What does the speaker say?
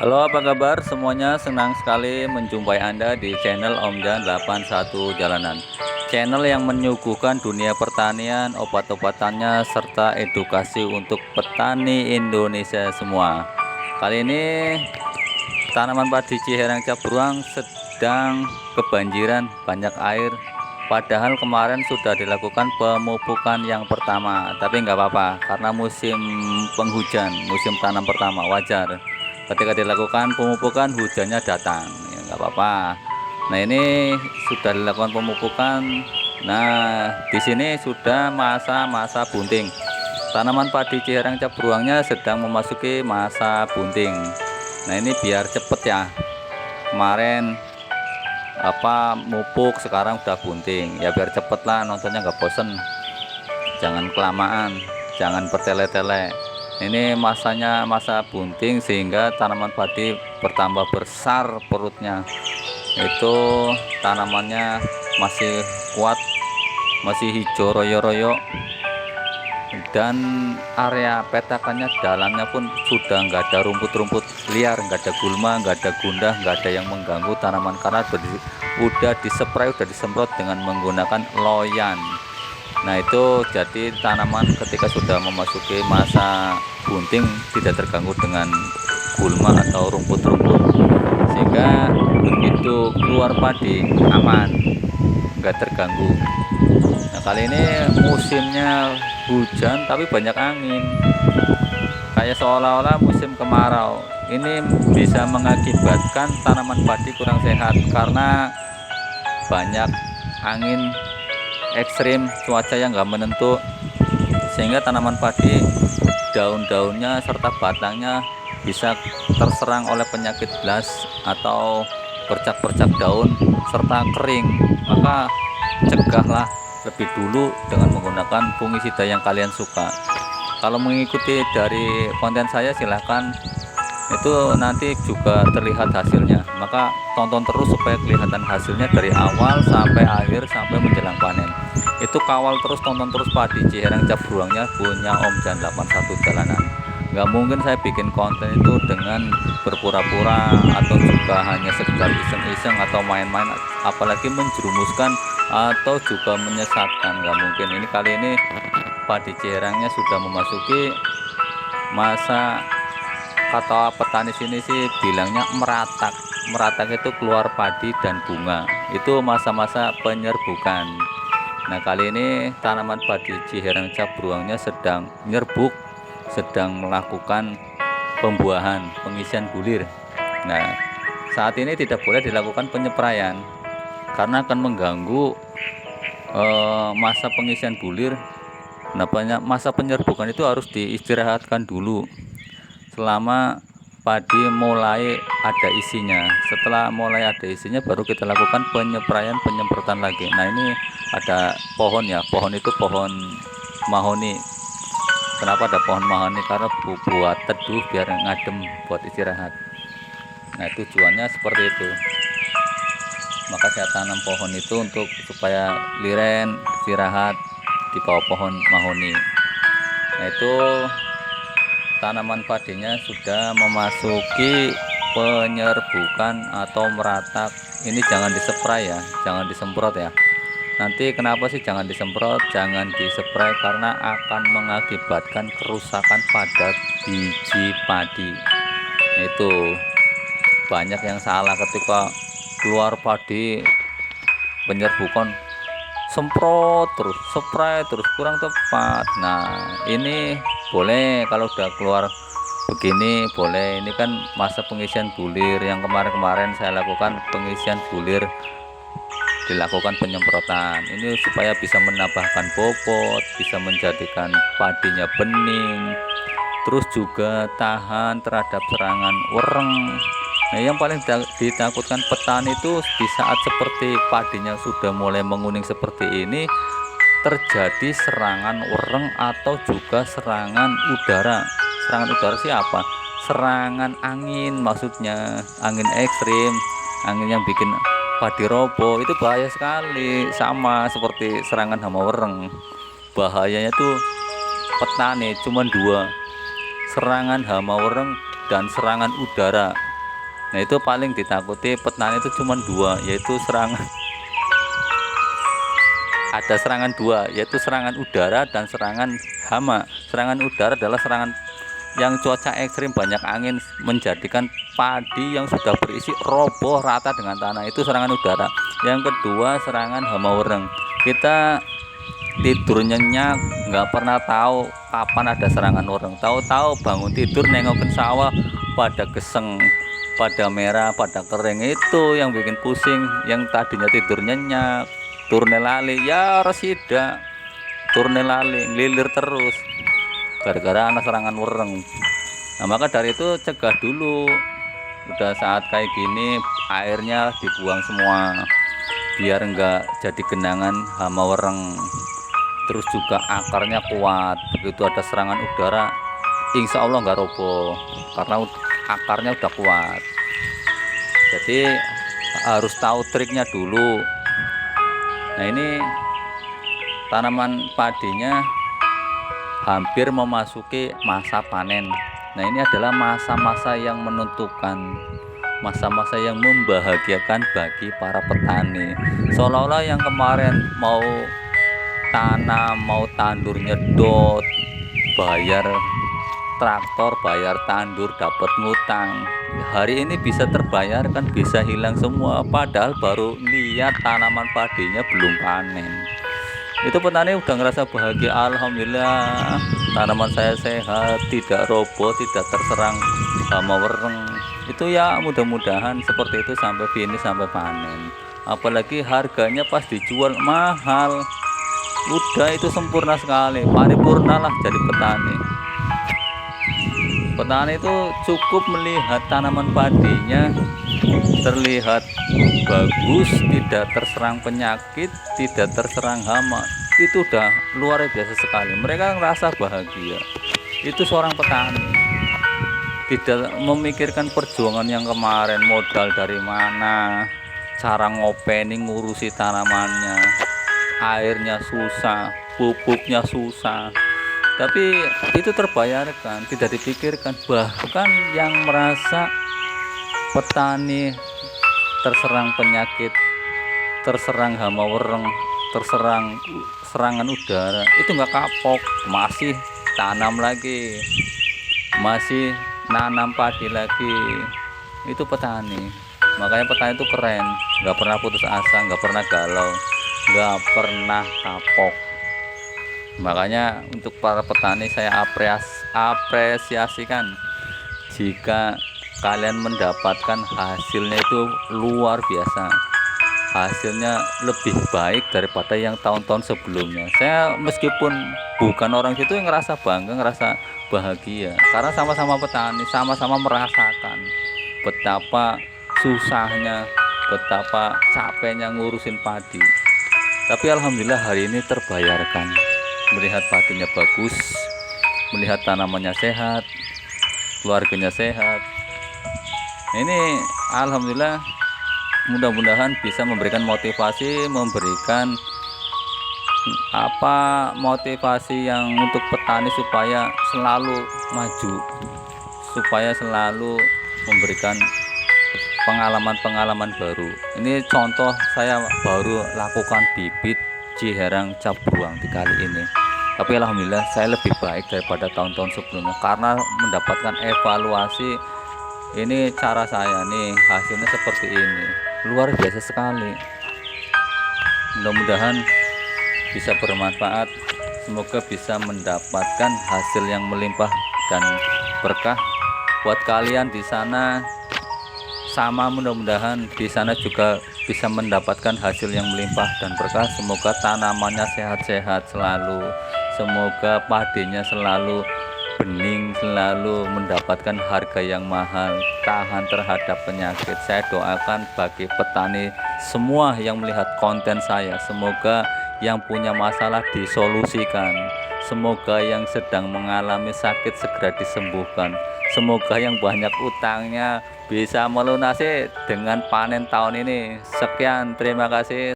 Halo, apa kabar semuanya? Senang sekali menjumpai Anda di channel Om Jan 81 Jalanan. Channel yang menyuguhkan dunia pertanian, obat-obatannya, serta edukasi untuk petani Indonesia semua. Kali ini tanaman padi Ciherang Cabruang sedang kebanjiran banyak air. Padahal kemarin sudah dilakukan pemupukan yang pertama, tapi nggak apa-apa karena musim penghujan, musim tanam pertama, wajar. Ketika dilakukan pemupukan hujannya datang, ya nggak apa-apa. Nah, ini sudah dilakukan pemupukan. Nah, di sini sudah masa-masa bunting. Tanaman padi Ciherang Cabruangnya sedang memasuki masa bunting. Nah, ini biar cepet ya. Kemarin mupuk, sekarang udah bunting. Ya biar cepet lah, nontonnya nggak bosen. Jangan kelamaan, jangan bertele-tele. Ini masanya masa bunting sehingga tanaman padi bertambah besar perutnya. Itu tanamannya masih kuat, masih hijau royo-royo, dan area petakannya dalamnya pun sudah nggak ada rumput-rumput liar, nggak ada gulma, nggak ada gundah, nggak ada yang mengganggu tanaman karena udah dispray, udah disemprot dengan menggunakan loyan. Nah, itu jadi tanaman ketika sudah memasuki masa bunting tidak terganggu dengan gulma atau rumput-rumput, sehingga begitu keluar padi aman, nggak terganggu. Nah, kali ini musimnya hujan tapi banyak angin, kayak seolah-olah musim kemarau. Ini bisa mengakibatkan tanaman padi kurang sehat karena banyak angin ekstrim, cuaca yang nggak menentu, sehingga tanaman padi daun-daunnya serta batangnya bisa terserang oleh penyakit blas atau bercak-bercak daun serta kering. Maka cegahlah lebih dulu dengan menggunakan fungisida yang kalian suka. Kalau mengikuti dari konten saya silahkan, itu nanti juga terlihat hasilnya. Maka tonton terus supaya kelihatan hasilnya dari awal sampai akhir sampai menjelang panen. Itu kawal terus, tonton terus padi Ciherang Cabruangnya punya Om Jan 81 Jalanan. Nggak mungkin saya bikin konten itu dengan berpura-pura atau juga hanya sekedar iseng-iseng atau main-main, apalagi menjerumuskan atau juga menyesatkan. Nggak mungkin. Ini kali ini padi Ciherangnya sudah memasuki masa, kata petani sini sih bilangnya meratak. Meratak itu keluar padi dan bunga, itu masa-masa penyerbukan. Nah, kali ini tanaman padi Ciherang Cabruangnya sedang nyerbuk, sedang melakukan pembuahan, pengisian bulir. Nah, saat ini tidak boleh dilakukan penyepraian karena akan mengganggu masa pengisian bulir. Nah, masa penyerbukan itu harus diistirahatkan dulu selama padi mulai ada isinya. Setelah mulai ada isinya baru kita lakukan penyepraian, penyemprotan lagi. Nah, ini ada pohon ya, pohon itu pohon mahoni. Kenapa ada pohon mahoni? Karena buat teduh, biar ngadem, buat istirahat. Nah, tujuannya seperti itu. Maka saya tanam pohon itu untuk supaya liren istirahat di bawah pohon mahoni. Nah, itu tanaman padinya sudah memasuki penyerbukan atau meratak. Ini jangan dispray ya, jangan disemprot ya. Nanti kenapa sih jangan disemprot, jangan dispray? Karena akan mengakibatkan kerusakan pada biji padi. Itu banyak yang salah ketika keluar padi penyerbukan, semprot terus, spray terus, kurang tepat. Nah, ini boleh kalau udah keluar begini, boleh. Ini kan masa pengisian bulir. Yang kemarin-kemarin saya lakukan pengisian bulir, dilakukan penyemprotan. Ini supaya bisa menambahkan bobot, bisa menjadikan padinya bening, terus juga tahan terhadap serangan wereng. Nah, yang paling ditakutkan petani itu di saat seperti padinya sudah mulai menguning seperti ini, terjadi serangan wereng atau juga serangan udara. Serangan udara siapa? Serangan angin, maksudnya angin ekstrim, angin yang bikin padi roboh. Itu bahaya sekali, sama seperti serangan hama wereng. Bahayanya tuh petani cuma dua, serangan hama wereng dan serangan udara. Nah itu paling ditakuti petani itu cuma dua, yaitu serangan ada serangan dua, yaitu serangan udara dan serangan hama. Serangan udara adalah serangan yang cuaca ekstrim, banyak angin menjadikan padi yang sudah berisi roboh rata dengan tanah, itu serangan udara. Yang kedua serangan hama wereng. Kita tidur nyenyak, nggak pernah tahu kapan ada serangan wereng, tahu-tahu bangun tidur nengokin sawah pada geseng, pada merah, pada kering. Itu yang bikin pusing. Yang tadinya tidur nyenyak, turne lali ya resida, turne lali lilir terus gara-gara anak serangan wereng. Nah maka dari itu cegah dulu, udah saat kayak gini airnya dibuang semua biar enggak jadi genangan hama wereng. Terus juga akarnya kuat, begitu ada serangan udara insya Allah nggak roboh karena akarnya udah kuat. Jadi harus tahu triknya dulu. Nah ini tanaman padinya hampir memasuki masa panen. Nah ini adalah masa-masa yang menentukan, masa-masa yang membahagiakan bagi para petani. Seolah-olah yang kemarin mau tanam, mau tandur nyedot, bayar traktor, bayar tandur, dapat ngutang, hari ini bisa terbayarkan, bisa hilang semua, padahal baru lihat tanaman padinya belum panen. Itu petani udah ngerasa bahagia, alhamdulillah tanaman saya sehat, tidak roboh, tidak terserang hama wereng. Itu ya mudah-mudahan seperti itu sampai finish, sampai panen. Apalagi harganya pas dijual mahal, udah itu sempurna sekali, paripurna lah jadi petani. Petani itu cukup melihat tanaman padinya terlihat bagus, tidak terserang penyakit, tidak terserang hama, itu udah luar biasa sekali. Mereka ngerasa bahagia. Itu seorang petani tidak memikirkan perjuangan yang kemarin, modal dari mana, cara ngopeni ngurusi tanamannya, airnya susah, pupuknya susah, tapi itu terbayarkan, tidak dipikirkan. Bahkan yang merasa petani terserang penyakit, terserang hama wereng, terserang serangan udara, itu nggak kapok, masih tanam lagi, masih nanam padi lagi. Itu petani. Makanya petani itu keren, nggak pernah putus asa, nggak pernah galau, nggak pernah kapok. Makanya untuk para petani saya apresiasikan jika kalian mendapatkan hasilnya itu luar biasa, hasilnya lebih baik daripada yang tahun-tahun sebelumnya. Saya meskipun bukan orang situ yang ngerasa bangga, ngerasa bahagia, karena sama-sama petani, sama-sama merasakan betapa susahnya, betapa capeknya ngurusin padi. Tapi alhamdulillah hari ini terbayarkan, melihat padinya bagus, melihat tanamannya sehat, keluarganya sehat. Ini alhamdulillah, mudah-mudahan bisa memberikan motivasi, memberikan motivasi yang untuk petani supaya selalu maju, supaya selalu memberikan pengalaman-pengalaman baru. Ini contoh saya baru lakukan bibit Ciherang Cap Bruang di kali ini, tapi alhamdulillah saya lebih baik daripada tahun-tahun sebelumnya karena mendapatkan evaluasi. Ini cara saya nih, hasilnya seperti ini, luar biasa sekali. Mudah-mudahan bisa bermanfaat, semoga bisa mendapatkan hasil yang melimpah dan berkah buat kalian di sana. Sama, mudah-mudahan di sana juga bisa mendapatkan hasil yang melimpah dan berkah. Semoga tanamannya sehat-sehat selalu, semoga padinya selalu bening, selalu mendapatkan harga yang mahal, tahan terhadap penyakit. Saya doakan bagi petani semua yang melihat konten saya, semoga yang punya masalah disolusikan, semoga yang sedang mengalami sakit segera disembuhkan, semoga yang banyak utangnya bisa melunasi dengan panen tahun ini. Sekian, terima kasih.